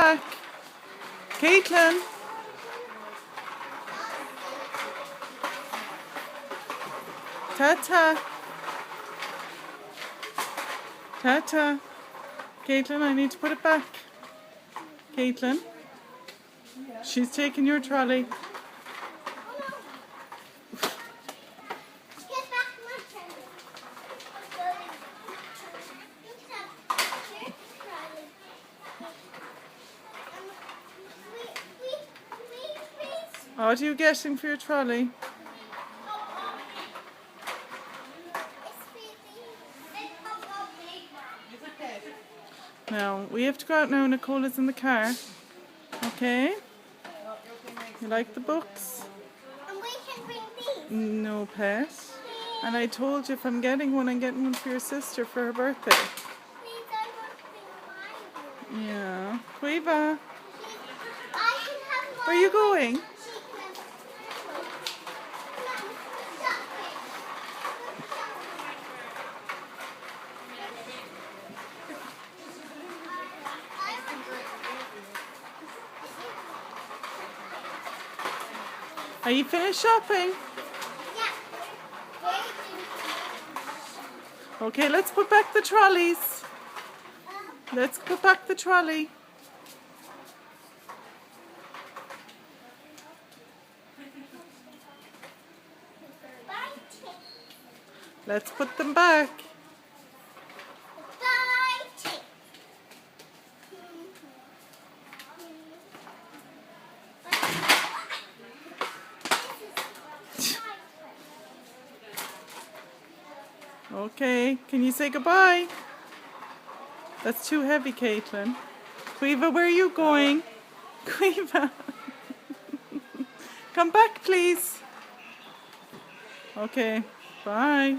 back. Caitlin. Tata. Tata. Caitlin, I need to put it back. Caitlin. She's taking your trolley. What are you getting for your trolley? Now, we have to go out now. Nicole is in the car. Okay? You like the books? And we can bring these. No, pet. And I told you if I'm getting one, I'm getting one for your sister for her birthday. Please, I want to bring mine. Yeah. Quiva, I can have mine. where are you going? Are you finished shopping? Yeah. Okay, let's put back the trolleys. Let's put back the trolley. Let's put them back. Okay, can you say goodbye? That's too heavy, Caitlin. Quiva, where are you going? Quiva. Come back, please. Okay, bye.